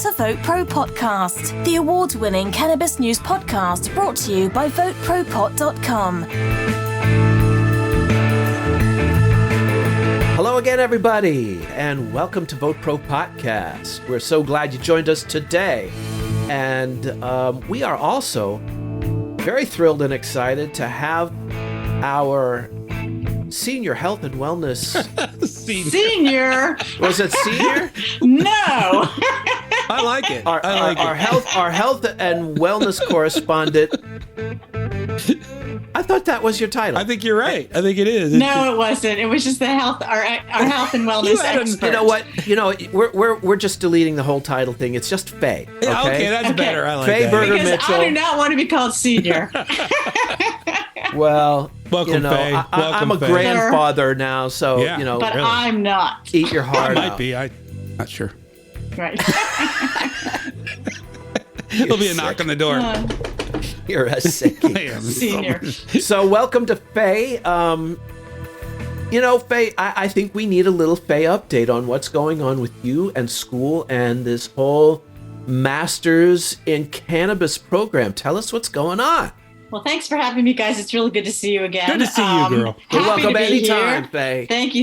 to VoteProPot-Cast, the award-winning cannabis news podcast brought to you by VoteProPot.com. Hello again, everybody, and welcome to VoteProPot-Cast. We're so glad you joined us today. And we are also very thrilled and excited to have our senior health and wellness... Senior? Was it senior? No. I like it. Our health and wellness correspondent. I thought that was your title. I think you're right. I think it is. No, it wasn't. It was just the health, our health and wellness expert. You know what? You know, we're just deleting the whole title thing. It's just Faye. Okay, that's better. I like Faye that. Berger-Mitchell. Because I do not want to be called senior. Well, welcome, Faye. I'm a grandfather now, so Yeah. you know. But really. I'm not. Eat your heart I might out. be. I'm not sure. Right. There'll be a knock on the door. You're a sickie. I am. Senior. So welcome to Faye. Faye, I think we need a little Faye update on what's going on with you and school and this whole Masters in Cannabis program. Tell us what's going on. Well, thanks for having me, guys. It's really good to see you again. Good to see you, girl. You're Happy welcome to be anytime, here. Faye. Thank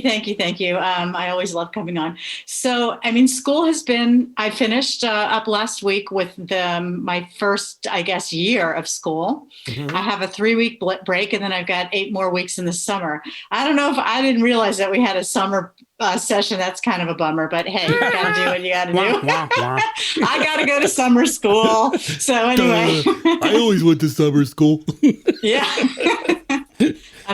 you. I always love coming on. So, school has been, I finished up last week with my first, year of school. Mm-hmm. I have a 3-week break, and then I've got 8 more weeks in the summer. I didn't realize that we had a summer session. That's kind of a bummer, but hey, you got to do what you got to do. I got to go to summer school. So anyway. I always went to summer school. Yeah.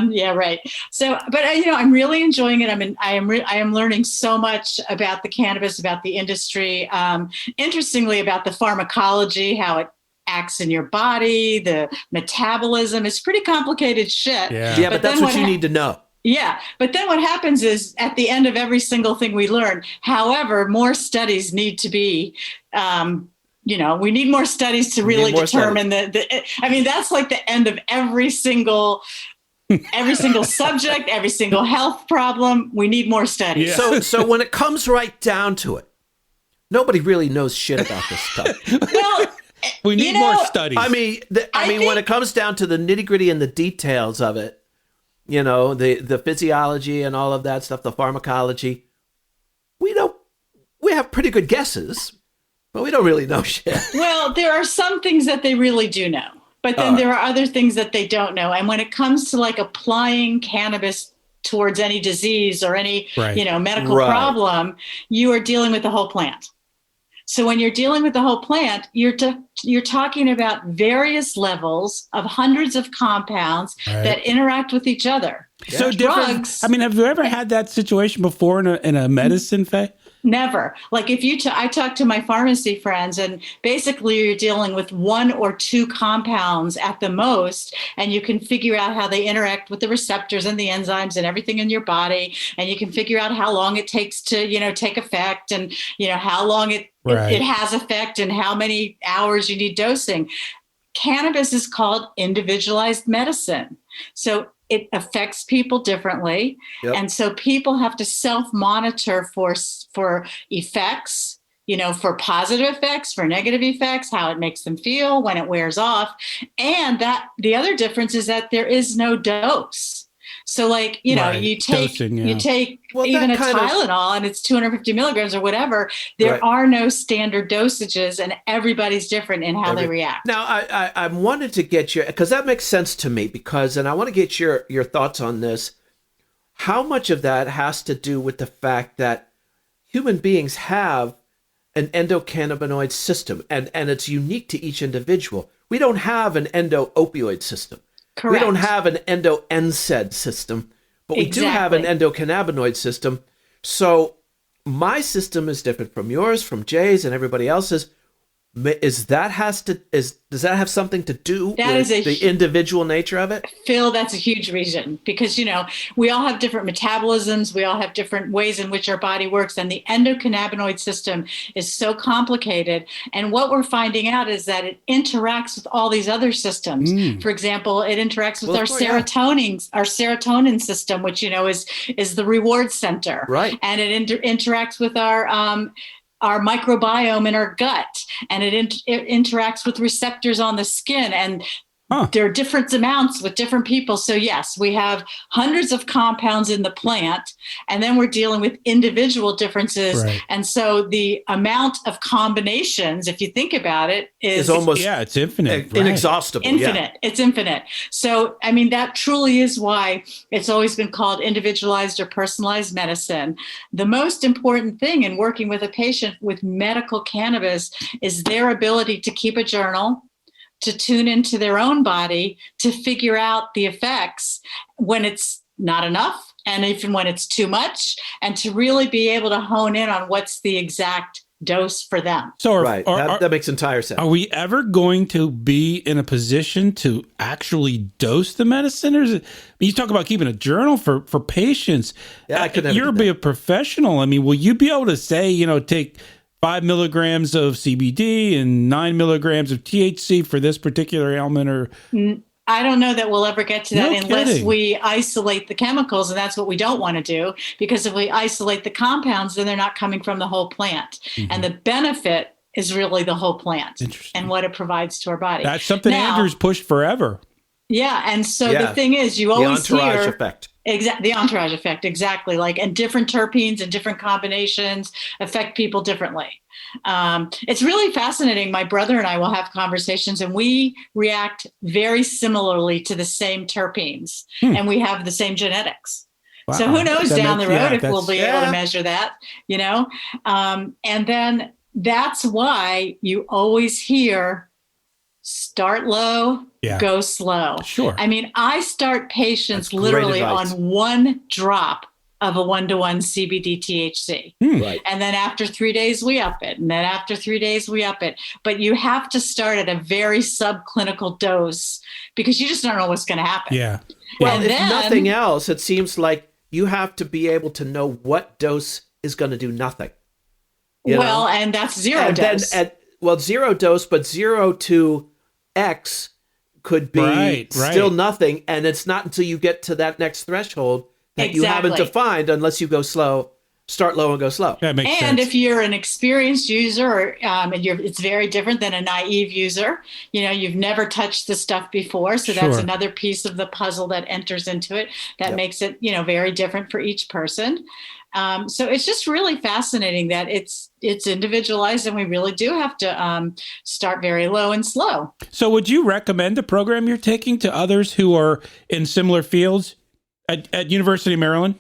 Yeah, right. So, but I'm really enjoying it. I am learning so much about the cannabis, about the industry. Interestingly, about the pharmacology, how it acts in your body, the metabolism. It's pretty complicated shit. Yeah, but that's what you need to know. Yeah. But then what happens is at the end of every single thing we learn, however, more studies need to be, we need more studies to really determine that's like the end of every single subject, every single health problem. We need more studies. Yeah. So when it comes right down to it, nobody really knows shit about this stuff. Well, we need more studies. I mean, when it comes down to the nitty gritty and the details of it, the physiology and all of that stuff, the pharmacology, we have pretty good guesses, but we don't really know shit. Well, there are some things that they really do know, but then there are other things that they don't know. And when it comes to like applying cannabis towards any disease or any, medical problem, you are dealing with the whole plant. So when you're dealing with the whole plant, you're talking about various levels of hundreds of compounds that interact with each other. So drugs. Different. Have you ever had that situation before in a medicine, Faye? Never. Like if I talk to my pharmacy friends, and basically you're dealing with 1 or 2 compounds at the most, and you can figure out how they interact with the receptors and the enzymes and everything in your body, and you can figure out how long it takes to take effect, and how long it has effect, and how many hours you need dosing. Cannabis is called individualized medicine. So it affects people differently. Yep. And so people have to self-monitor for effects, for positive effects, for negative effects, how it makes them feel when it wears off. And that the other difference is that there is no dose. So like, you take dosing, you take even a Tylenol and it's 250 milligrams or whatever. There are no standard dosages, and everybody's different in how they react. Now, I wanted to get you, because that makes sense to me, and I want to get your thoughts on this. How much of that has to do with the fact that human beings have an endocannabinoid system, and it's unique to each individual. We don't have an endo-opioid system. Correct. We don't have an endo-NSAID system, but we do have an endocannabinoid system. So my system is different from yours, from Jay's, and everybody else's. Does that have something to do with the individual nature of it? Phil, that's a huge reason, because, we all have different metabolisms. We all have different ways in which our body works. And the endocannabinoid system is so complicated. And what we're finding out is that it interacts with all these other systems. For example, it interacts with our serotonin system, which, is the reward center. Right. And it interacts with our our microbiome in our gut, and it interacts with receptors on the skin, and there are different amounts with different people. So yes, we have hundreds of compounds in the plant, and then we're dealing with individual differences. Right. And so the amount of combinations, if you think about it, is almost it's infinite. Right. inexhaustible. infinite. Yeah. It's infinite. So, I mean, that truly is why it's always been called individualized or personalized medicine. The most important thing in working with a patient with medical cannabis is their ability to keep a journal, to tune into their own body, to figure out the effects when it's not enough and even when it's too much, and to really be able to hone in on what's the exact dose for them. So that makes entire sense. Are we ever going to be in a position to actually dose the medicine? Or is it, you talk about keeping a journal for patients. Yeah, I could never You're do that. a professional. I mean, will you be able to say, take 5 milligrams of CBD and 9 milligrams of THC for this particular ailment? Or I don't know that we'll ever get to that unless kidding. we isolate the chemicals, and that's what we don't want to do, because if we isolate the compounds, then they're not coming from the whole plant. Mm-hmm. And the benefit is really the whole plant Interesting. and what it provides to our body. That's something Now, Andrew's pushed forever. Yeah, and so the thing is, you always the entourage hear effect. The entourage effect, exactly. Like, and different terpenes and different combinations affect people differently. It's really fascinating. My brother and I will have conversations, and we react very similarly to the same terpenes, and we have the same genetics. Wow. So who knows down the road if we'll be able to Yeah. measure that, and then that's why you always hear start low, go slow. Sure. I mean, I start patients That's great literally advice. on one drop of a 1-to-1 CBD THC. Right. And then after 3 days, we up it. And then after 3 days, we up it. But you have to start at a very subclinical dose because you just don't know what's going to happen. Yeah. Well, And if then- nothing else, it seems like you have to be able to know what dose is going to do nothing. You know? And that's zero And then dose. zero dose, but 0 to X could be Right. still nothing. And it's not until you get to that next threshold that you haven't Exactly. defined unless you go slow, start low and go slow. That makes sense. And if you're an experienced user, and it's very different than a naive user. You've never touched the stuff before, so that's Sure. another piece of the puzzle that enters into it. That makes it, very different for each person. So it's just really fascinating that it's individualized, and we really do have to start very low and slow. So would you recommend the program you're taking to others who are in similar fields at University of Maryland?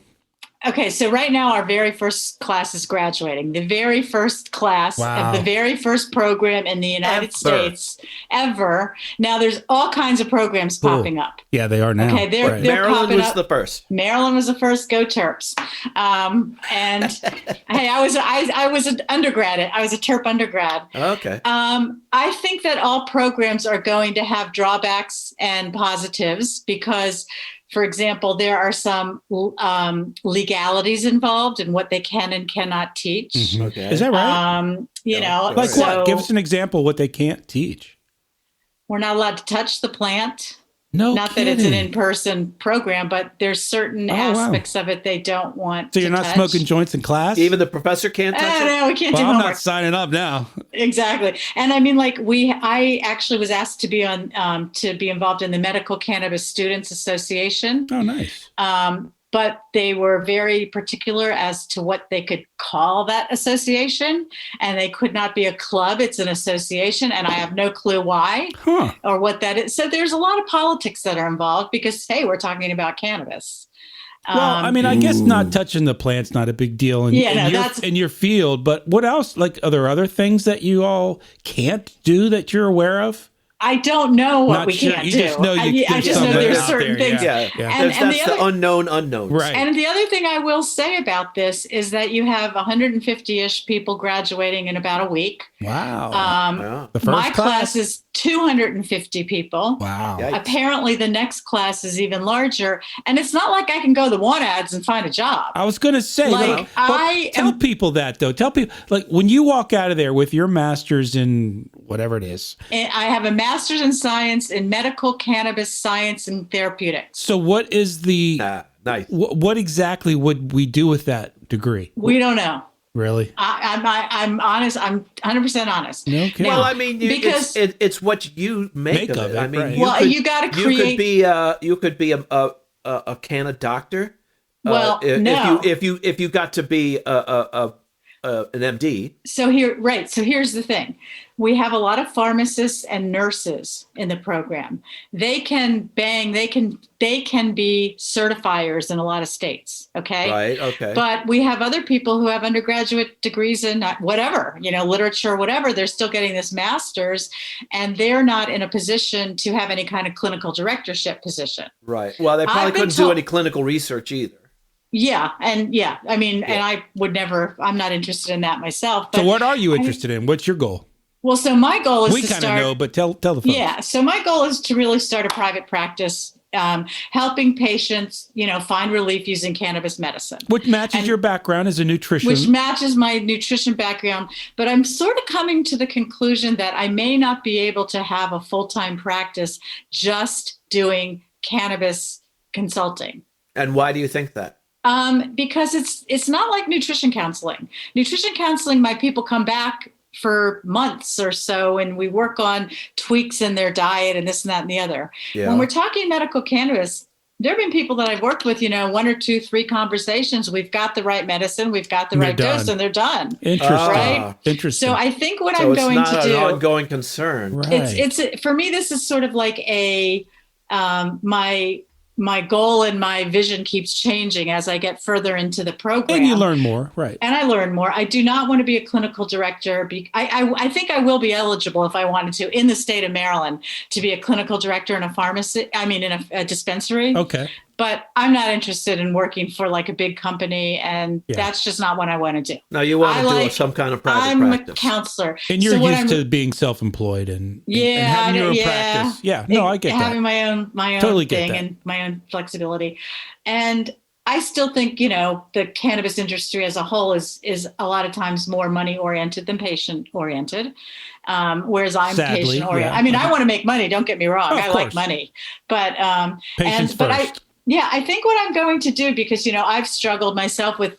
Okay, so right now our very first class is graduating. The very first class of the very first program in the United States ever. Now there's all kinds of programs popping up. Yeah, they are now. Okay, they're Maryland popping was up. the first. Maryland was the first. Go Terps! And hey, I was an undergrad. I was a Terp undergrad. Okay. I think that all programs are going to have drawbacks and positives because, for example, there are some legalities involved in what they can and cannot teach. Mhm. Okay. Is that right? Like so what? Give us an example of what they can't teach. we're not allowed to touch the plant. No Not kidding. that it's an in-person program, but there's certain wow. aspects of it they don't want So you're to not touch. smoking joints in class? Even the professor can't touch it? No, we can't Well, do I'm homework. not signing up now. Exactly. And I mean, I actually was asked to be to be involved in the Medical Cannabis Students Association. Oh, nice. But they were very particular as to what they could call that association. And they could not be a club. It's an association. And I have no clue why Huh. or what that is. So there's a lot of politics that are involved because, hey, we're talking about cannabis. Well, I mean, I guess not touching the plant's not a big deal in your field. But what else? Like, are there other things that you all can't do that you're aware of? I don't know what Not we sure. can't You do. just know I there's just know something there's out certain there, things. Yeah. And That's the other, unknown unknowns. Right. and the other thing I will say about this is that you have 150-ish people graduating in about a week. Wow. Wow. The first My class is 250 people. Wow. Yikes. Apparently, the next class is even larger. And it's not like I can go to the want ads and find a job. I was going to say, Like, tell people that, though. Tell people, like, when you walk out of there with your master's in whatever it is. And I have a master's in science in medical cannabis science and therapeutics. So what is the, Nice. what exactly would we do with that degree? We don't know. Really? I'm honest. I'm 100% honest. Okay. Well, I mean, because it's what you make of it. I mean, right. you got to create. You could be a canna doctor. Well, no. If you got to be an MD. So here's the thing. We have a lot of pharmacists and nurses in the program. They can be certifiers in a lot of states. Okay. Right. Okay. But we have other people who have undergraduate degrees in whatever, literature, whatever. They're still getting this master's, and they're not in a position to have any kind of clinical directorship position. Right. Well, they probably couldn't do any clinical research either. Yeah. And I mean, and I would never, I'm not interested in that myself. But so what are you interested in? What's your goal? Well, so my goal is we kind of know, but tell the folks. Yeah. So my goal is to really start a private practice, helping patients, find relief using cannabis medicine. Which matches your background as a nutrition. Which matches my nutrition background. But I'm sort of coming to the conclusion that I may not be able to have a full-time practice just doing cannabis consulting. And why do you think that? Because it's not like nutrition counseling. Nutrition counseling, my people come back for months or so, and we work on tweaks in their diet and this and that and the other. Yeah. When we're talking medical cannabis, there have been people that I've worked with, 1 or 2, 3 conversations. We've got the right medicine, we've got the right dose, and they're done. Interesting. Right? Interesting. So I think what I'm going to do. It's not an ongoing concern. Right. It's for me, this is sort of like my goal and my vision keeps changing as I get further into the program. And you learn more, right? And I learn more. I do not want to be a clinical director. I think I will be eligible if I wanted to in the state of Maryland to be a clinical director in a pharmacy. I mean, in a dispensary. Okay. But I'm not interested in working for like a big company, and that's just not what I want to do. No, you want to do some kind of private practice. I'm a counselor. And you're used to being self-employed and having your own practice. Yeah, no, I get that. Having my own totally thing and my own flexibility. And I still think, the cannabis industry as a whole is a lot of times more money-oriented than patient-oriented, whereas I'm patient-oriented. Yeah. I mean, I want to make money, don't get me wrong. I like money. But patience first. I think what I'm going to do, because, I've struggled myself with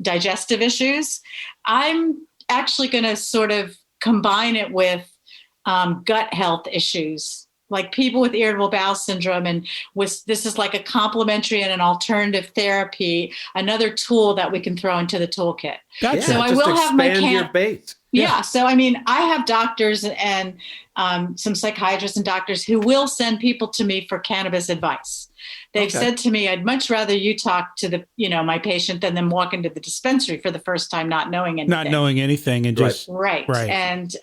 digestive issues, I'm actually going to sort of combine it with gut health issues, like people with irritable bowel syndrome. And this is like a complementary and an alternative therapy, another tool that we can throw into the toolkit. Gotcha. So I will have my your base. Yeah. So, I mean, I have doctors and some psychiatrists and doctors who will send people to me for cannabis advice. They've said to me, I'd much rather you talk to my patient than them walk into the dispensary for the first time, not knowing anything. And just. Right. And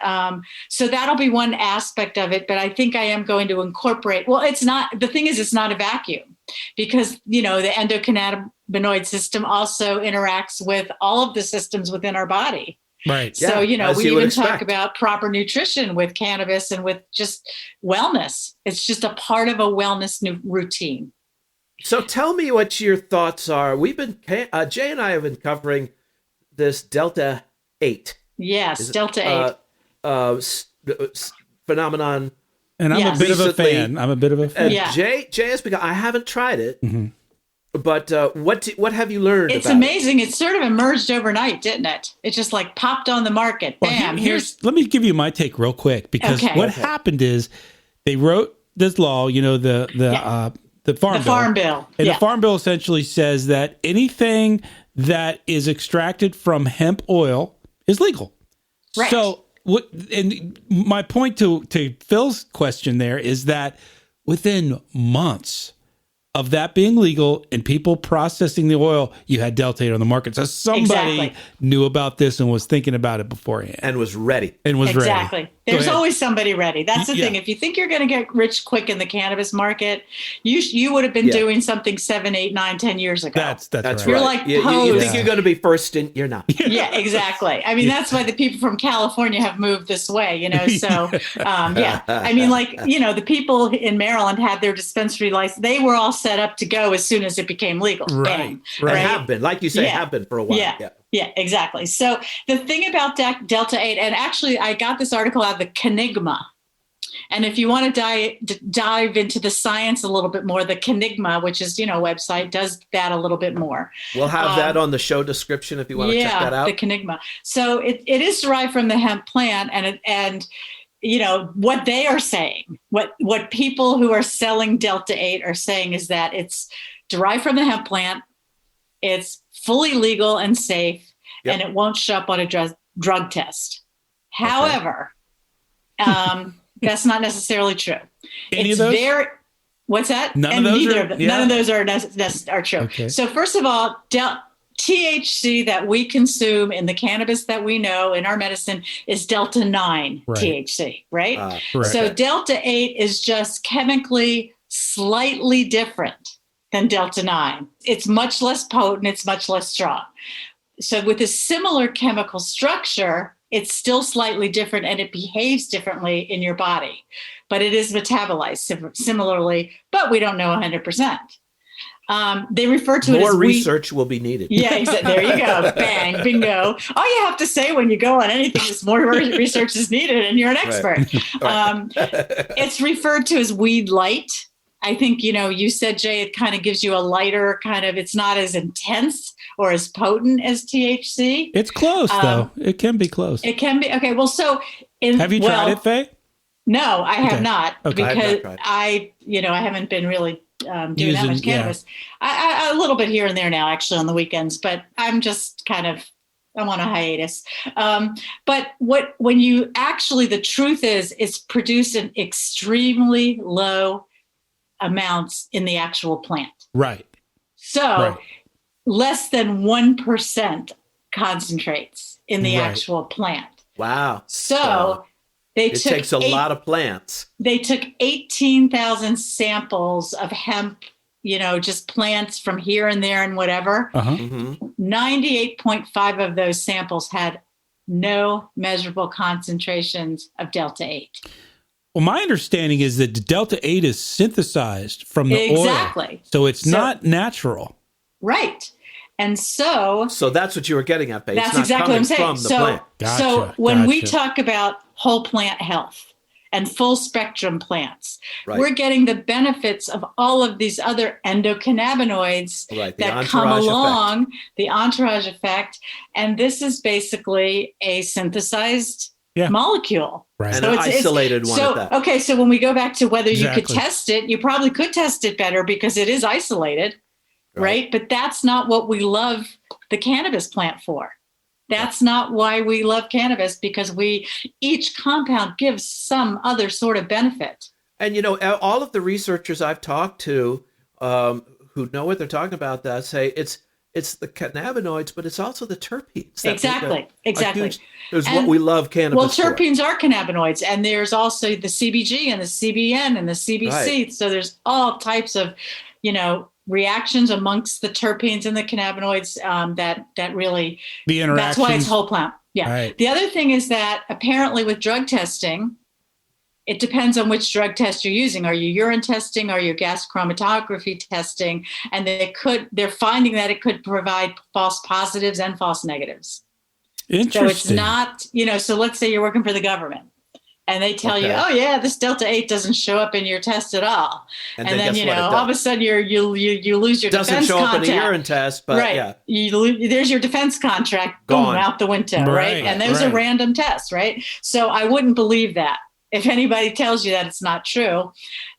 so that'll be one aspect of it. But I think I am going to incorporate, the thing is, it's not a vacuum, because, the endocannabinoid system also interacts with all of the systems within our body. Right. So, we even talk about proper nutrition with cannabis and with just wellness. It's just a part of a wellness routine. So tell me what your thoughts are. Jay and I have been covering this Delta 8. Yes, Delta 8. Phenomenon. And I'm a bit of a fan. Jay has begun. I haven't tried it. Mm-hmm. But what have you learned? It's amazing. It sort of emerged overnight, didn't it? It just like popped on the market. Bam! Let me give you my take real quick, because what happened is they wrote this law. The Farm Bill. And the Farm Bill essentially says that anything that is extracted from hemp oil is legal. Right. So and my point to Phil's question there is that within months of that being legal and people processing the oil, you had Delta 8 on the market. So somebody knew about this and was thinking about it beforehand. And was ready. Exactly. There's always somebody ready. That's the thing. If you think you're going to get rich quick in the cannabis market, you would have been doing something 7, 8, 9, 10 years ago. That's right. You're like, you think you're going to be first, and you're not. Yeah, exactly. I mean, that's why the people from California have moved this way, So, I mean, the people in Maryland had their dispensary license. They were all set up to go as soon as it became legal. Right. They have been, like you say, have been for a while. Yeah, exactly. So the thing about Delta 8, and actually I got this article out of the Canigma, And if you want to dive into the science a little bit more, the Canigma, which is, website, does that a little bit more. We'll have that on the show description if you want to check that out. The Canigma. So it is derived from the hemp plant, and what they are saying, what people who are selling Delta-8 are saying is that it's derived from the hemp plant, it's fully legal and safe, and it won't show up on a drug test. Okay. However, that's not necessarily true. Any of those? What's that? None of those are true. Okay. So first of all, THC that we consume in the cannabis that we know in our medicine is Delta-9 THC, right? So Delta-8 is just chemically slightly different than Delta-9. It's much less potent. It's much less strong. So with a similar chemical structure, it's still slightly different and it behaves differently in your body, but it is metabolized similarly, but we don't know 100%. They refer to it as more research will be needed. Yeah, exactly. There you go. Bang, bingo. All you have to say when you go on anything is more research is needed and you're an expert. It's referred to as weed light. I think, you said, Jay, it kind of gives you a lighter it's not as intense or as potent as THC. It's close, though. It can be close. It can be. Okay, well, so... Have you tried it, Faye? No, I have not. Okay. Because I haven't been really doing that much cannabis. I a little bit here and there now, actually, on the weekends, but I'm just I'm on a hiatus. But when you actually, the truth is, it's produced in extremely low amounts in the actual plant. Right. So less than 1% concentrates in the actual plant. Wow. So it takes a lot of plants. They took 18,000 samples of hemp, just plants from here and there and whatever. 98.5 of those samples had no measurable concentrations of Delta-8. Well, my understanding is that the Delta-8 is synthesized from the oil. So it's not natural. Right. And so that's what you were getting at, Faye. That's exactly what I'm saying. So when we talk about whole plant health and full spectrum plants, we're getting the benefits of all of these other endocannabinoids that come along, the entourage effect. And this is basically a synthesized molecule. Right. And an isolated one at that. Okay, so when we go back to whether you could test it, you probably could test it better because it is isolated, right? But that's not what we love the cannabis plant for. That's not why we love cannabis, because each compound gives some other sort of benefit. And, all of the researchers I've talked to who know what they're talking about that say it's the cannabinoids, but it's also the terpenes. Exactly. Is what we love cannabis Well, terpenes are cannabinoids, and there's also the CBG and the CBN and the CBC. Right. So there's all types of, reactions amongst the terpenes and the cannabinoids that really, the interactions. That's why it's whole plant. Yeah. Right. The other thing is that apparently with drug testing, it depends on which drug test you're using. Are you urine testing? Are you gas chromatography testing? And they're finding that it could provide false positives and false negatives. Interesting. So it's not, so let's say you're working for the government and they tell you, this Delta-8 doesn't show up in your test at all. And then all of a sudden you lose your defense contract. Doesn't show up in a urine test, but there's your defense contract gone out the window, right? And there's a random test, right? So I wouldn't believe that. If anybody tells you that it's not true,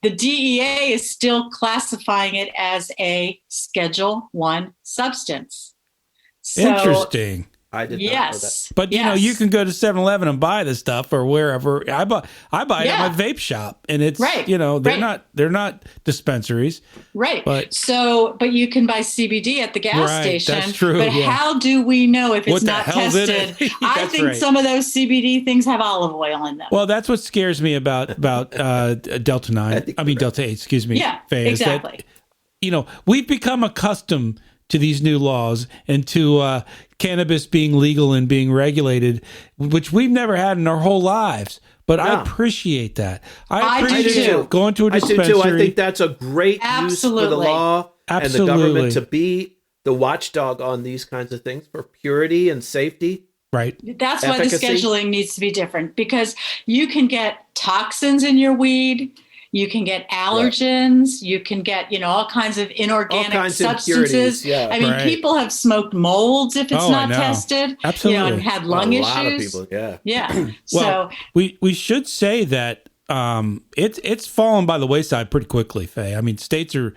the DEA is still classifying it as a Schedule I substance. So, interesting. I did not know that. But you can go to 7-Eleven and buy this stuff or wherever. I buy it at my vape shop, and it's they're not dispensaries. Right. But you can buy CBD at the gas station. That's true. But how do we know if it's not tested? I think some of those CBD things have olive oil in them. Well, that's what scares me about Delta-9. I mean Delta-8, excuse me. Yeah, Faye, exactly. Is that, we've become accustomed to these new laws and to cannabis being legal and being regulated, which we've never had in our whole lives. But I appreciate that. I appreciate going to a dispensary. I do too. I think that's a great use for the law and the government to be the watchdog on these kinds of things for purity and safety. Right. That's why the Efficacy? scheduling needs to be different, because you can get toxins in your weed. You can get allergens. You can get, all kinds of inorganic kinds of substances. impurities, yeah. I mean, Right. people have smoked molds if it's Oh, I not know. tested. Absolutely. And had lung issues. A lot of people, yeah. Yeah. Well, So we should say that it's fallen by the wayside pretty quickly, Faye. I mean, states are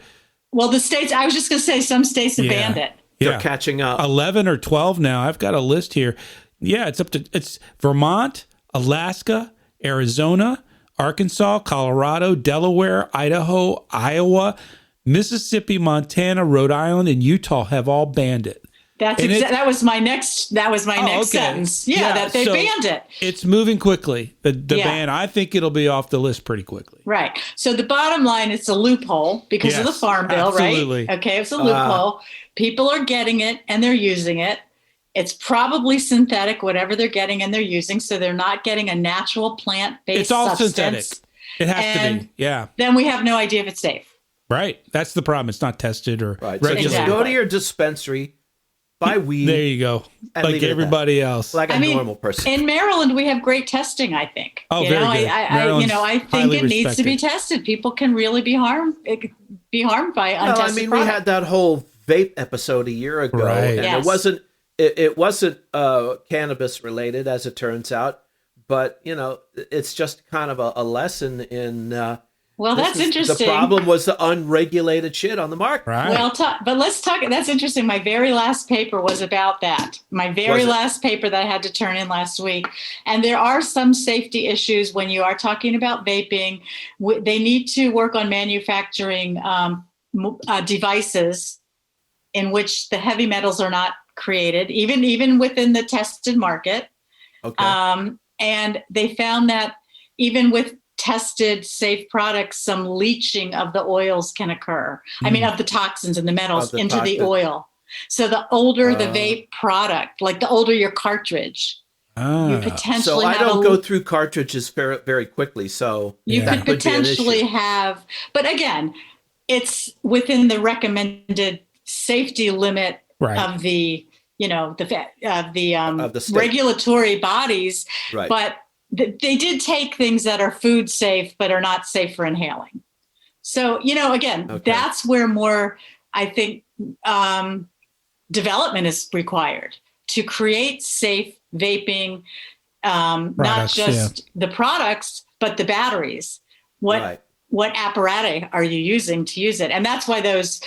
the states, I was just going to say some states have banned it. They're catching up. 11 or 12 now. I've got a list here. Yeah, it's Vermont, Alaska, Arizona, Arkansas, Colorado, Delaware, Idaho, Iowa, Mississippi, Montana, Rhode Island, and Utah have all banned it. That was my next okay. sentence. Yeah, that they banned it. It's moving quickly. The ban, I think it'll be off the list pretty quickly. Right. So the bottom line, it's a loophole because of the Farm Bill, absolutely. right? Okay, it's a loophole. People are getting it and they're using it. It's probably synthetic, whatever they're getting and they're using. So they're not getting a natural plant-based It's all substance. synthetic. It has to be. Yeah. Then we have no idea if it's safe. Right. That's the problem. It's not tested or Right. So regulated. just go to your dispensary, buy weed. There you go. And Like leave it at everybody else. like a normal person. In Maryland, we have great testing, I think. Oh, very good. I think highly it needs to be respected. tested. People can really be harmed by untested Well, I mean, we product. had that whole vape episode a year ago, Right. and Yes. it wasn't cannabis related, as it turns out, but it's just kind of a lesson in. Well, that's interesting. The problem was the unregulated shit on the market. Right. Well, but let's talk. That's interesting. My very last paper was about that. My very last paper that I had to turn in last week. And there are some safety issues when you are talking about vaping. They need to work on manufacturing devices in which the heavy metals are not created, even within the tested market. Okay. And they found that even with tested safe products, some leaching of the oils can occur. I mean, of the toxins and the metals into the oil. So the older the vape product, like the older your cartridge, you potentially So I don't go through cartridges very, very quickly. So you that could could be an potentially issue. have, but again, it's within the recommended safety limit Right. of the, of the state. regulatory bodies. Right. But they did take things that are food safe, but are not safe for inhaling. So, again, that's where more, I think, development is required to create safe vaping, not just the products, but the batteries. What apparatus are you using to use it? And that's why those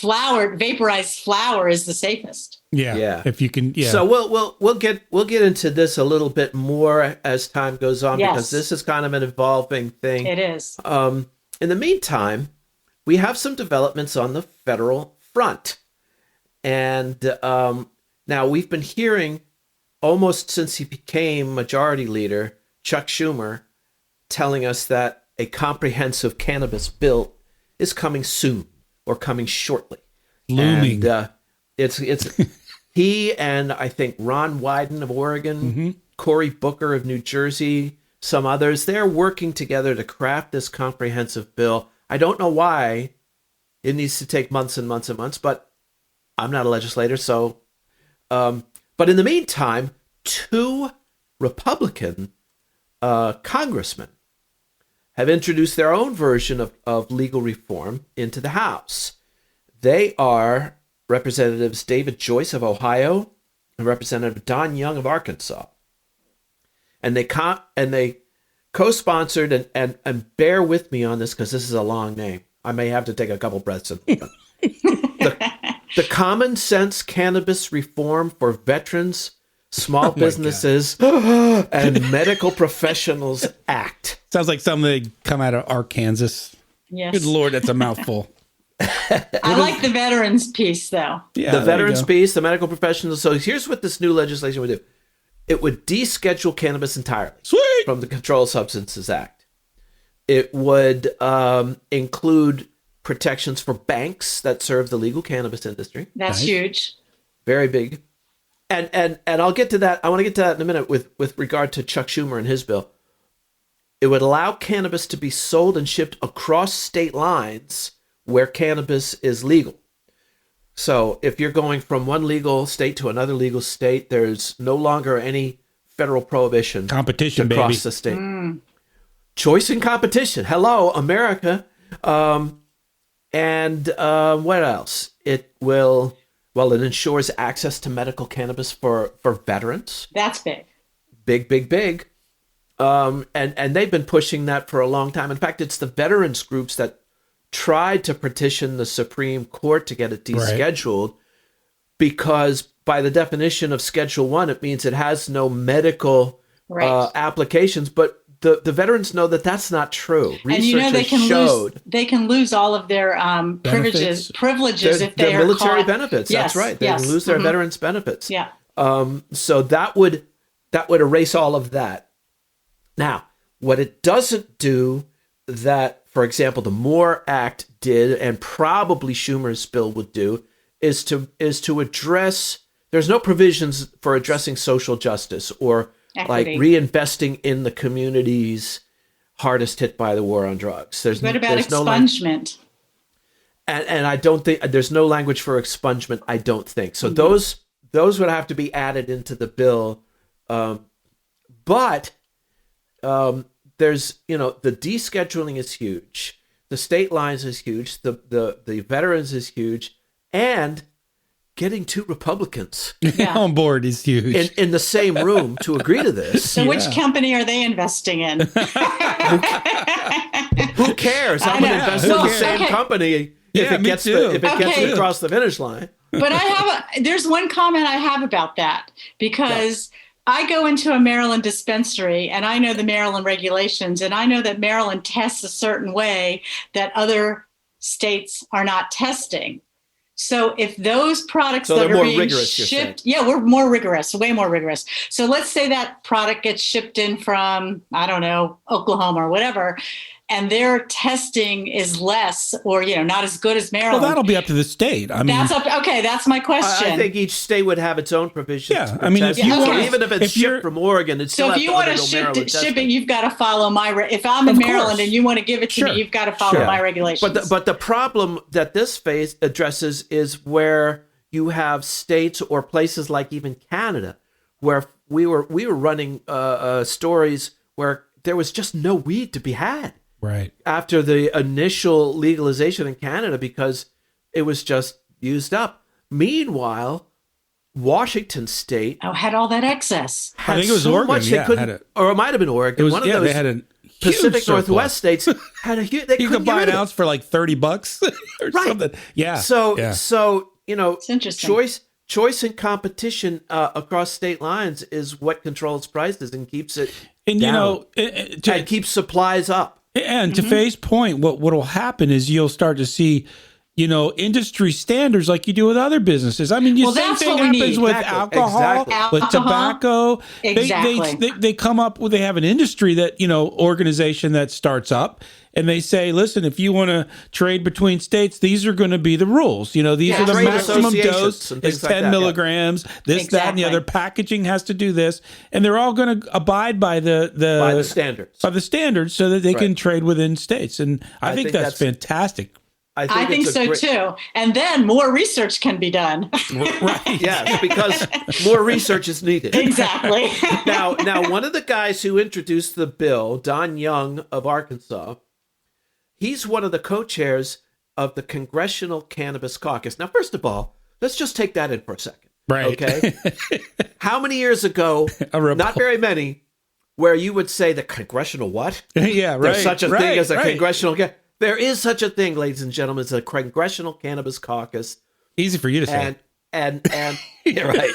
vaporized flour is the safest. Yeah. If you can. Yeah. So we'll get into this a little bit more as time goes on, because this is kind of an evolving thing. It is. In the meantime, we have some developments on the federal front. And now we've been hearing almost since he became majority leader, Chuck Schumer, telling us that a comprehensive cannabis bill is coming soon or coming shortly. Looming. And it's he and I think Ron Wyden of Oregon, Cory Booker of New Jersey, some others, they're working together to craft this comprehensive bill. I don't know why it needs to take months and months and months, but I'm not a legislator, so. But in the meantime, 2 Republican congressmen have introduced their own version of legal reform into the House. They are Representatives David Joyce of Ohio and Representative Don Young of Arkansas. And they co-sponsored, and bear with me on this because this is a long name. I may have to take a couple breaths. The Common Sense Cannabis Reform for Veterans, Small Businesses, and Medical Professionals Act. Sounds like something that come out of Arkansas. Yes. Good Lord, that's a mouthful. I like the veterans piece, though. Yeah, The there you veterans go. piece, the medical professionals. So here's what this new legislation would do. It would deschedule cannabis entirely Sweet. from the Controlled Substances Act. It would include protections for banks that serve the legal cannabis industry. That's Nice. huge. Very big. And I'll get to that. I want to get to that in a minute with regard to Chuck Schumer and his bill. It would allow cannabis to be sold and shipped across state lines where cannabis is legal. So if you're going from one legal state to another legal state, there's no longer any federal prohibition Competition, to baby. cross the state. Choice and competition. Hello, America. And what else? It ensures access to medical cannabis for veterans. That's big. Big. And they've been pushing that for a long time. In fact, it's the veterans groups that tried to petition the Supreme Court to get it descheduled, because by the definition of Schedule 1, it means it has no medical applications. But the veterans know that that's not true. Research they can lose all of their privileges if they are military caught. benefits. Yes, that's right. They can lose their Mm-hmm. veterans benefits. Yeah. So that would erase all of that. Now, what it doesn't do that, for example, the MORE Act did, and probably Schumer's bill would do, is to address. There's no provisions for addressing social justice or Equity. like reinvesting in the communities hardest hit by the war on drugs. What about expungement? And I don't think there's no language for expungement. I don't think so. Mm-hmm. Those would have to be added into the bill. But there's the descheduling is huge. The state lines is huge. The veterans is huge, and getting two Republicans on board is huge. in the same room to agree to this. So which company are they investing in? Who cares? I'm going to invest in the same company if it gets across the finish line. But there's one comment I have about that, because I go into a Maryland dispensary and I know the Maryland regulations, and I know that Maryland tests a certain way that other states are not testing. So if those products that are being shipped, we're more rigorous, way more rigorous. So let's say that product gets shipped in from, I don't know, Oklahoma or whatever, and their testing is less or, not as good as Maryland. Well, that'll be up to the state. I mean, that's my question. I think each state would have its own provisions. Yeah, I mean, even if it's shipped from Oregon, it's still. So if you want to ship it, you've got to follow if I'm in Maryland and you want to give it to me, you've got to follow my regulations. But the problem that this phase addresses is where you have states or places like even Canada, where we were running stories where there was just no weed to be had. Right. After the initial legalization in Canada, because it was just used up. Meanwhile, Washington State had all that excess. I think it was Oregon. Or it might have been Oregon. One of those they had a Pacific Northwest states had a huge. You could buy an ounce for like $30 or something. Yeah. So it's interesting. Choice and competition across state lines is what controls prices and keeps it down. And keeps supplies up. And to Faye's point, what will happen is you'll start to see, industry standards like you do with other businesses. I mean, same thing happens with alcohol, with tobacco. Exactly. They come up with, they have an industry that, organization that starts up, and they say, listen, if you want to trade between states, these are going to be the rules. These are the maximum dose is 10 milligrams, that, and the other. Packaging has to do this. And they're all going to abide by the standards. By the standards so that they can trade within states. And I think that's fantastic. I think so too. And then more research can be done. Right. Yes, because more research is needed. Exactly. Now, one of the guys who introduced the bill, Don Young of Arkansas, he's one of the co-chairs of the Congressional Cannabis Caucus. Now, first of all, let's just take that in for a second. Right. Okay. How many years ago, not very many, where you would say the congressional what? Yeah, right. There's such a thing as a congressional. There is such a thing, ladies and gentlemen, as a Congressional Cannabis Caucus. Easy for you to say. And yeah, right.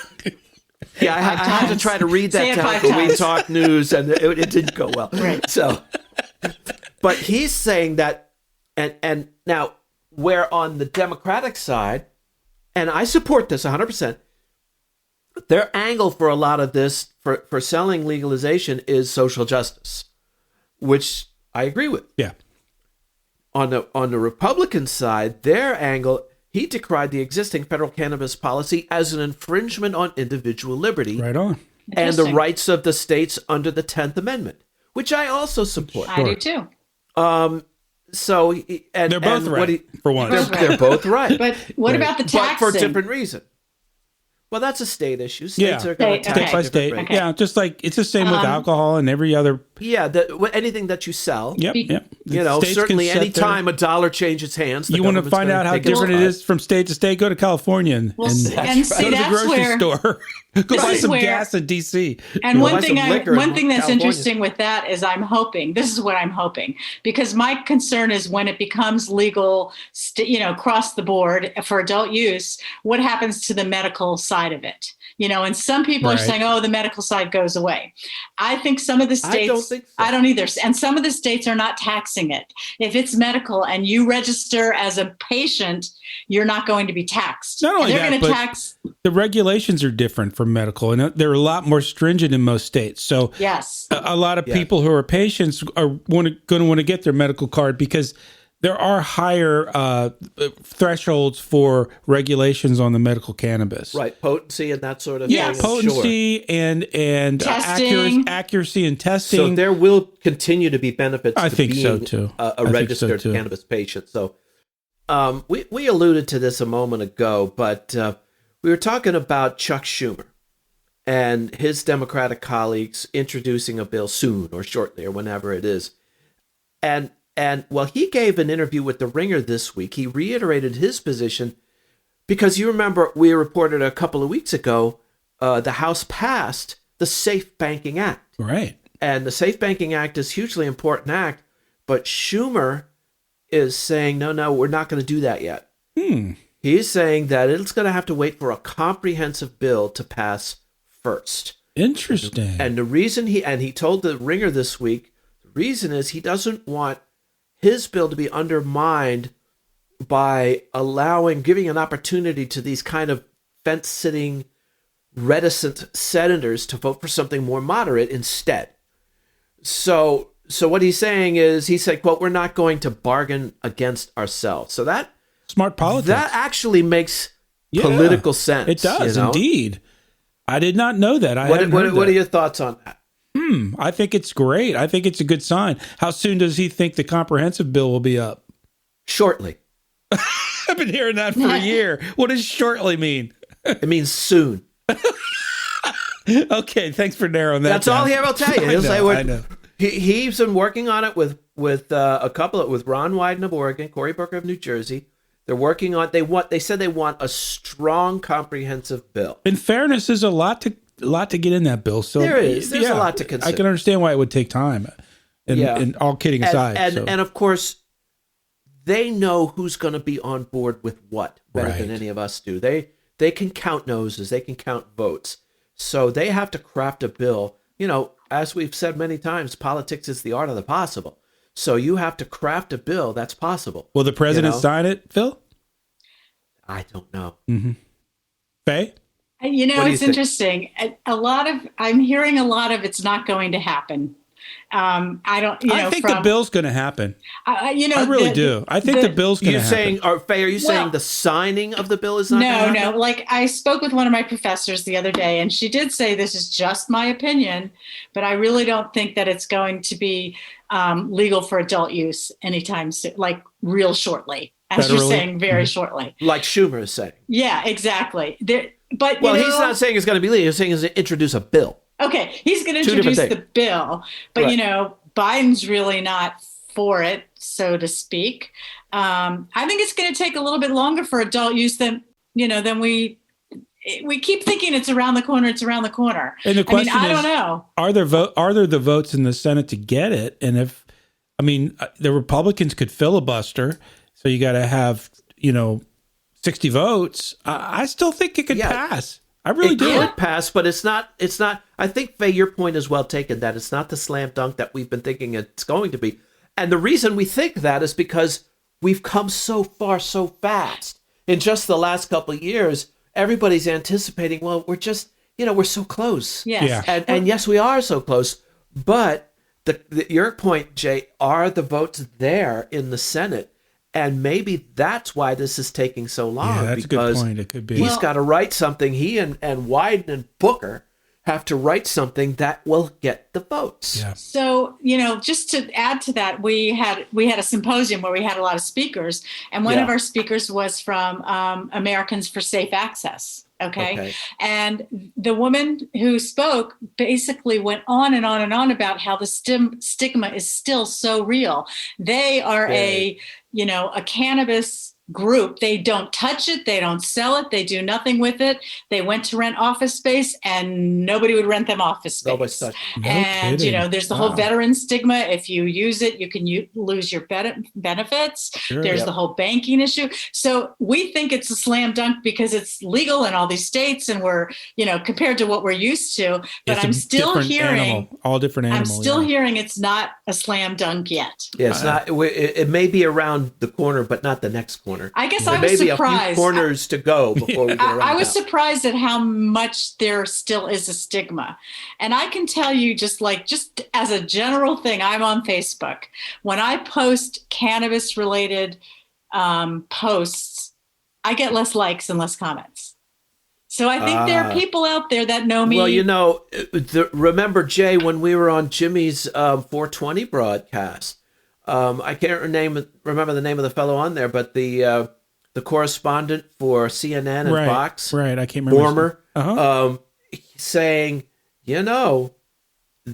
Yeah, I had to try to read that down for We Talk News, and it didn't go well. Right. So, but he's saying that, and now, where on the Democratic side, and I support this 100%, their angle for a lot of this, for selling legalization, is social justice, which I agree with. Yeah. On the Republican side, their angle, he decried the existing federal cannabis policy as an infringement on individual liberty. Right on. And the rights of the states under the 10th Amendment, which I also support. I do too. So and They're both and right for once. They're both right. But what about the But taxing? for a different reason. Well, that's a state issue. States Yeah. are going to State- tax State by at state. different rates. Okay. Yeah, just like it's the same with alcohol and every other. Yeah, anything that you sell. Yep. Yep. You know, States can certainly set any their- time a dollar changes hands, the You want to government's find gonna out how take different it cut. is from state to state? Go to California and, Well, and and see, go to the that's grocery where- store. Go This buy is some where- gas in DC. And Buy one some thing liquor in that's California. interesting with that is I'm hoping, this is what I'm hoping, because my concern is when it becomes legal, across the board for adult use, what happens to the medical side of it? And some people are Right. saying, oh, the medical side goes away. I think some of the states, I don't think so. I don't either. And some of the states are not taxing it. If it's medical and you register as a patient, you're not going to be taxed. Not only they're that, going to but tax. the regulations are different for medical, and they're a lot more stringent in most states. So Yes. a lot of people who are patients are going to want to get their medical card because there are higher thresholds for regulations on the medical cannabis. Right, potency and that sort of Yes. thing. Potency and Testing. accuracy and testing. So there will continue to be benefits I to think being so, too. a I think so, registered too. cannabis patient. So we alluded to this a moment ago, but we were talking about Chuck Schumer and his Democratic colleagues introducing a bill soon or shortly or whenever it is. And well, he gave an interview with The Ringer this week. He reiterated his position because you remember we reported a couple of weeks ago the House passed the Safe Banking Act. right. And the Safe Banking Act is a hugely important act, but Schumer is saying, no, we're not going to do that yet. He's saying that it's going to have to wait for a comprehensive bill to pass first. Interesting. And the reason he told The Ringer this week, the reason is he doesn't want his bill to be undermined by giving an opportunity to these kind of fence-sitting, reticent senators to vote for something more moderate instead. So what he's saying is, he said, quote, we're not going to bargain against ourselves. So that Smart politics. that actually makes Yeah, political sense. It does, you know? indeed. I did not know that. What hadn't heard are that. your thoughts on that? I think it's great. I think it's a good sign. How soon does he think the comprehensive bill will be up? Shortly. I've been hearing that for a year. What does shortly mean? It means soon. Okay, thanks for narrowing that That's down. all he ever tell you. I He'll know, say I know. He's been working on it with with Ron Wyden of Oregon, Cory Booker of New Jersey. They're working on. They said they want a strong, comprehensive bill. In fairness, there's a lot to get in that bill. So There is. There's a lot to consider. I can understand why it would take time. And all kidding aside, and of course, they know who's going to be on board with what better than Right. any of us do. They can count noses. They can count votes. So they have to craft a bill. You know, as we've said many times, politics is the art of the possible. So you have to craft a bill that's possible. will the president sign it, Phil? I don't know. Faye? What do you It's think? interesting. I'm hearing a lot of it's not going to happen. I don't, I think the bill's going to happen. I I really do. I think the bill's going to You're happen. saying, or Faye, are you saying Well- the signing of the bill is not No, gonna happen? no. Like I spoke with one of my professors the other day, and she did say this is just my opinion, but I really don't think that it's going to be legal for adult use anytime soon, like real shortly, as you're Federally? saying, very shortly. Like Schumer is saying. Yeah, exactly. But Well, he's not saying it's going to be legal. He's saying he's going to introduce a bill. okay, he's going to Two different introduce the bill, but Right. Biden's really not for it, so to speak. I think it's going to take a little bit longer for adult use than we keep thinking it's around the corner. It's around the corner. And the question I is, don't know. Are there the votes in the Senate to get it? And if, the Republicans could filibuster, so you got to have, 60 votes. I still think it could pass. I really It do. could pass, but it's not. I think, Faye, your point is well taken, that it's not the slam dunk that we've been thinking it's going to be. And the reason we think that is because we've come so far so fast. In just the last couple of years, everybody's anticipating, well, we're just, we're so close. Yes. Yeah. And yes, we are so close. But your point, Jay, are the votes there in the Senate? And maybe that's why this is taking so long. Yeah, that's a good because point. It could be. He's got to write something. He and Wyden and Booker have to write something that will get the votes. Yeah. So, just to add to that, we had a symposium where we had a lot of speakers, and one of our speakers was from Americans for Safe Access. Okay. And the woman who spoke basically went on and on and on about how the stigma is still so real. They are a cannabis group. They don't touch it. They don't sell it. They do nothing with it. They went to rent office space and nobody would rent them office space. Nobody's touching it. And, kidding. there's the whole veteran stigma. If you use it, you can lose your benefits. Sure. There's the whole banking issue. So we think it's a slam dunk because it's legal in all these states and we're, compared to what we're used to. But It's a I'm still different hearing, animal, all different I'm animals. still hearing it's not a slam dunk yet. Yeah, it's not. It may be around the corner, but not the next corner. I guess There I was may be a surprised. few corners to go before we get around. I was that. surprised at how much there still is a stigma. And I can tell you just as a general thing, I'm on Facebook. When I post cannabis related posts, I get less likes and less comments. So I think there are people out there that know me. Well, remember, Jay, when we were on Jimmy's 420 broadcast, I can't remember the name of the fellow on there, but the correspondent for CNN and Fox, right? I can't remember. saying,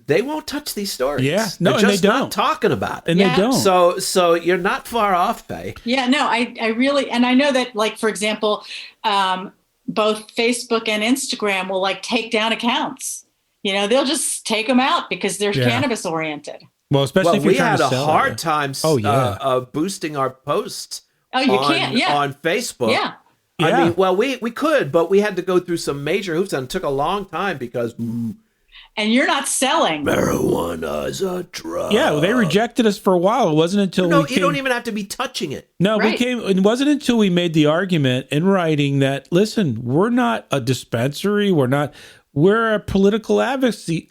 they won't touch these stories. Yeah, no, they're and just they not don't. talking about it, And they don't. So you're not far off, Faye. Yeah, no, I really, and I know that, like, for example, both Facebook and Instagram will take down accounts. They'll just take them out because they're cannabis oriented. Well, especially if you're we trying had to a sell hard it. time boosting our posts. Oh, you can't, on Facebook. Yeah. I mean, well, we could, but we had to go through some major hoops, and it took a long time because And you're not selling. marijuana is a drug. Yeah, well, they rejected us for a while. It wasn't until you don't even have to be touching it. No, Right. it wasn't until we made the argument in writing that, listen, we're not a dispensary. We're a political advocacy.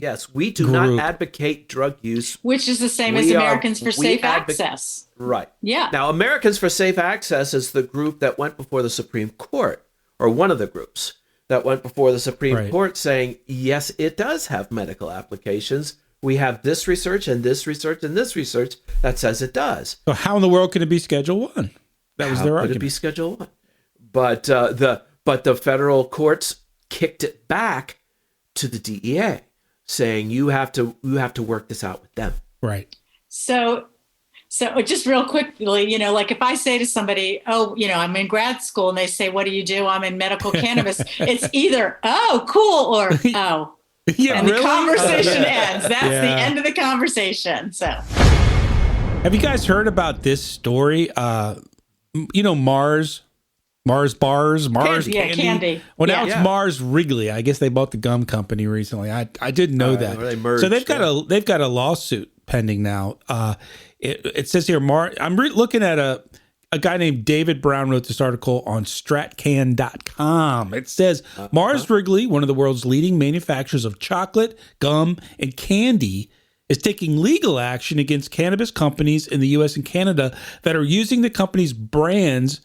Yes, we do group. not advocate drug use. Which is the same as Americans for Safe Access. Right. Yeah. Now, Americans for Safe Access is the group that went before the Supreme Court, or one of the groups that went before the Supreme Court saying, yes, it does have medical applications. We have this research and this research and this research that says it does. So how in the world can it be Schedule 1? That was their Could argument. it be Schedule 1? But the federal courts kicked it back to the DEA, saying you have to work this out with them. Right. So just real quickly, if I say to somebody, I'm in grad school, and they say, what do you do? I'm in medical cannabis. It's either, oh, cool, or, oh. Yeah, and really? the conversation ends. That's the end of the conversation. So, have you guys heard about this story? Mars bars, Mars Candy. Well, now Yeah. it's Mars Wrigley. I guess they bought the gum company recently. I didn't know that. They merged, so they've got a lawsuit pending now. It says here, I'm looking at a guy named David Brown wrote this article on stratcan.com. It says Mars Wrigley, one of the world's leading manufacturers of chocolate, gum, and candy, is taking legal action against cannabis companies in the U.S. and Canada that are using the company's brands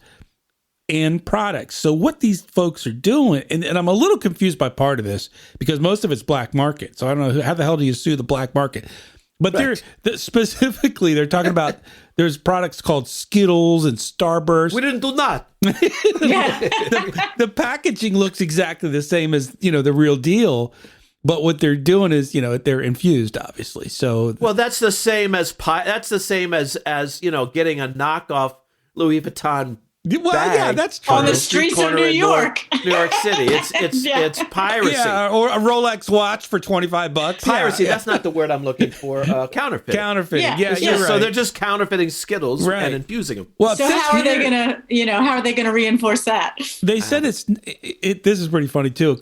and products. So what these folks are doing, and I'm a little confused by part of this because most of it's black market. So I don't know how the hell do you sue the black market? But specifically, they're talking about there's products called Skittles and Starburst. We didn't do that. The packaging looks exactly the same as the real deal, but what they're doing is they're infused, obviously. So that's the same as getting a knockoff Louis Vuitton. Well, bag yeah, that's true. on the streets of New York. New York City. It's piracy. Yeah, or a Rolex watch for $25. Piracy. Yeah. That's not the word I'm looking for. Counterfeit. Counterfeiting. Yeah. Yeah, It's you're just- right. So they're just counterfeiting Skittles Right. and infusing them. Well, So how are they gonna reinforce that? They said this is pretty funny too.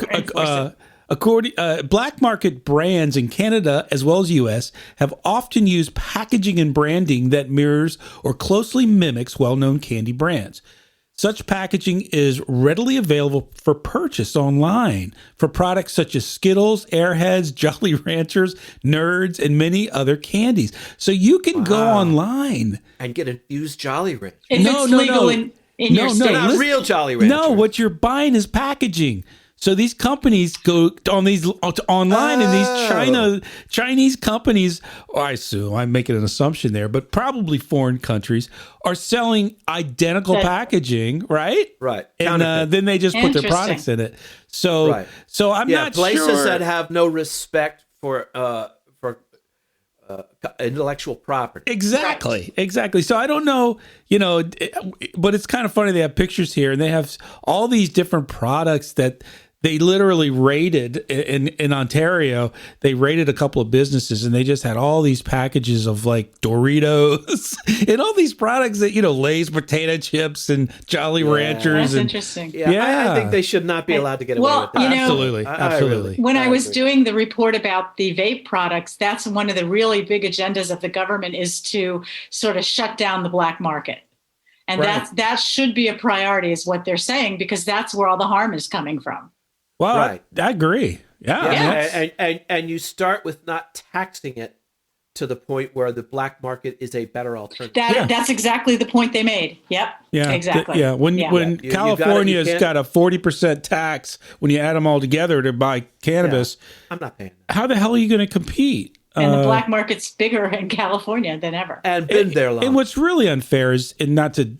According black market brands in Canada as well as U.S. have often used packaging and branding that mirrors or closely mimics well-known candy brands. Such packaging is readily available for purchase online for products such as Skittles, Airheads, Jolly Ranchers, Nerds, and many other candies. So you can go online And get infused Jolly Rancher. If it's legal in your state. Not real Jolly Rancher. No, what you're buying is packaging. So these companies go on these online, and these Chinese companies, I assume, I'm making an assumption there, but probably foreign countries are selling identical packaging, right? Right. And then they just put their products in it. So, so I'm not sure. Places that have no respect for intellectual property. Exactly. So I don't know, but it's kind of funny. They have pictures here, and they have all these different products that they literally raided in Ontario. They raided a couple of businesses, and they just had all these packages of like Doritos and all these products that, Lay's potato chips and Jolly Ranchers. That's interesting. I think they should not be allowed to get away with that. Absolutely. When I was doing the report about the vape products, that's one of the really big agendas of the government, is to sort of shut down the black market. And that should be a priority, is what they're saying, because that's where all the harm is coming from. Well, I agree. Yeah. And you start with not taxing it to the point where the black market is a better alternative. That's exactly the point they made. Yep. Yeah. Exactly. When California's got a 40% tax when you add them all together to buy cannabis, I'm not paying that. How the hell are you going to compete? And the black market's bigger in California than ever. And been there long. And what's really unfair is, and not to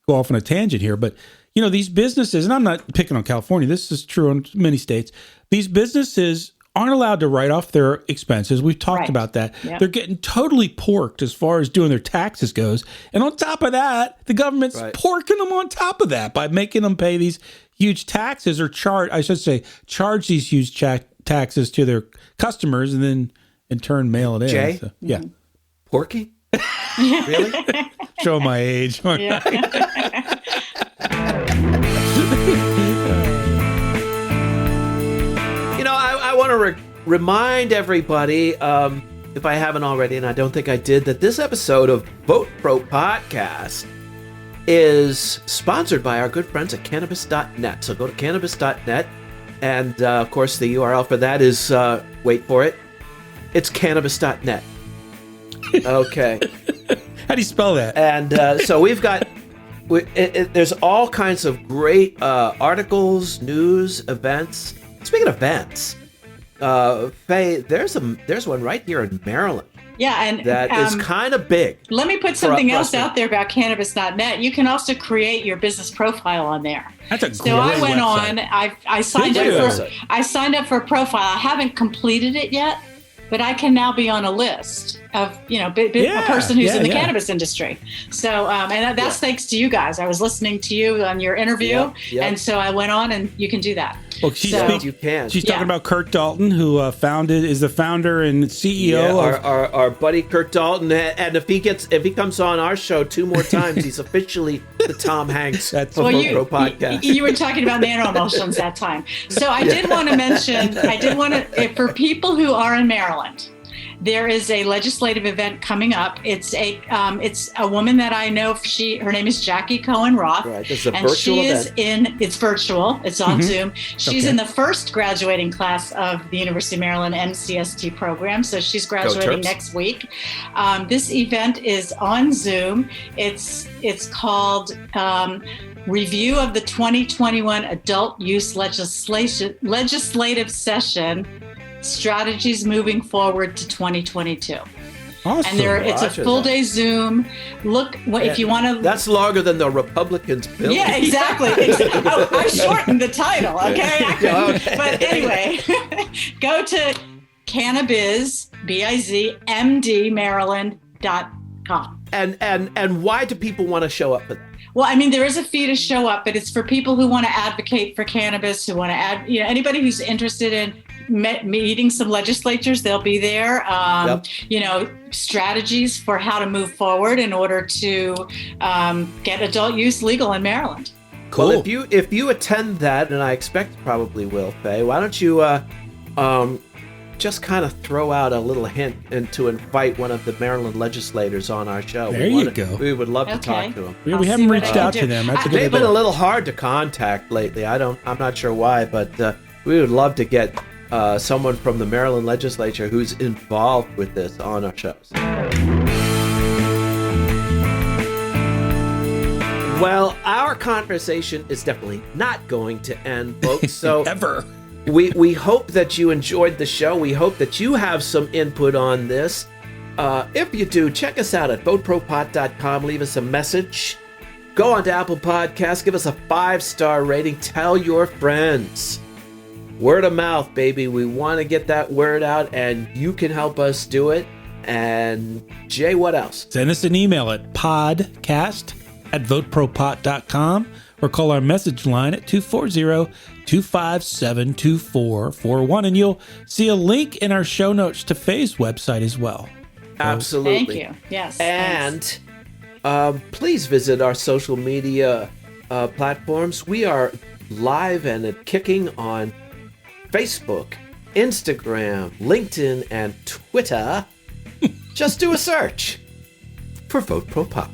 go off on a tangent here, but these businesses, and I'm not picking on California, this is true in many states, these businesses aren't allowed to write off their expenses. We've talked about that. Yep. They're getting totally porked as far as doing their taxes goes. And on top of that, the government's porking them on top of that by making them pay these huge taxes, or charge these huge taxes to their customers, and then in turn mail it in. Jay? So, yeah. Porky? Really? Show my age. I want to remind everybody, if I haven't already, and I don't think I did, that this episode of VoteProPot-Cast is sponsored by our good friends at cannabis.net. So go to cannabis.net, and of course the URL for that is, wait for it, it's cannabis.net. Okay. How do you spell that? And so we've got, there's all kinds of great articles, news, events. Speaking of events, Faye, there's one right here in Maryland. Yeah, and that is kind of big. Let me put something else out there about cannabis.net. You can also create your business profile on there. That's a great So I went website. on. I signed up for a profile. I haven't completed it yet, but I can now be on a list of a person who's in the cannabis industry. So and that's thanks to you guys. I was listening to you on your interview, and so I went on, and you can do that. Well, you can. She's talking about Kurt Dalton, who is the founder and CEO of our buddy Kurt Dalton. And if he comes on our show 2 more times, he's officially the Tom Hanks of VoteProPot-Cast. You were talking about nano-emulsions that time. So I did want to mention, for people who are in Maryland, there is a legislative event coming up. It's a woman that I know. Her name is Jackie Cohen Roth. Right, this is a virtual event. It's virtual. It's on Zoom. She's in the first graduating class of the University of Maryland MCST program. So she's graduating next week. This event is on Zoom. It's called Review of the 2021 Adult Use Legislative Session. Strategies moving forward to 2022. Awesome. And it's a full day Zoom. Look, if you want to. That's longer than the Republicans' bill. Yeah, exactly. I shortened the title. Okay. But anyway, go to bizmdmaryland.com. And why do people want to show up for that? Well, I mean, there is a fee to show up, but it's for people who want to advocate for cannabis, who want to anybody who's interested in meeting some legislatures, they'll be there. Strategies for how to move forward in order to get adult use legal in Maryland. Cool. Well, if you attend that, and I expect you probably will, Faye, why don't you just kind of throw out a little hint and to invite one of the Maryland legislators on our show. There you go. We would love to talk to them. We haven't reached out to them. That's a good They've been a little hard to contact lately. I'm not sure why, but we would love to get someone from the Maryland legislature who's involved with this on our shows. Well, our conversation is definitely not going to end, folks. So Ever. we hope that you enjoyed the show. We hope that you have some input on this. If you do, check us out at VoteProPot.com. Leave us a message. Go on to Apple Podcasts. Give us a 5-star rating. Tell your friends. Word of mouth, baby. We want to get that word out, and you can help us do it. And Jay, what else? Send us an email at podcast@votepropot.com or call our message line at 240-257-2441. And you'll see a link in our show notes to Faye's website as well. Absolutely. Thank you. Yes. And please visit our social media platforms. We are live and kicking on Facebook, Instagram, LinkedIn, and Twitter. Just do a search for Vote Pro Pop.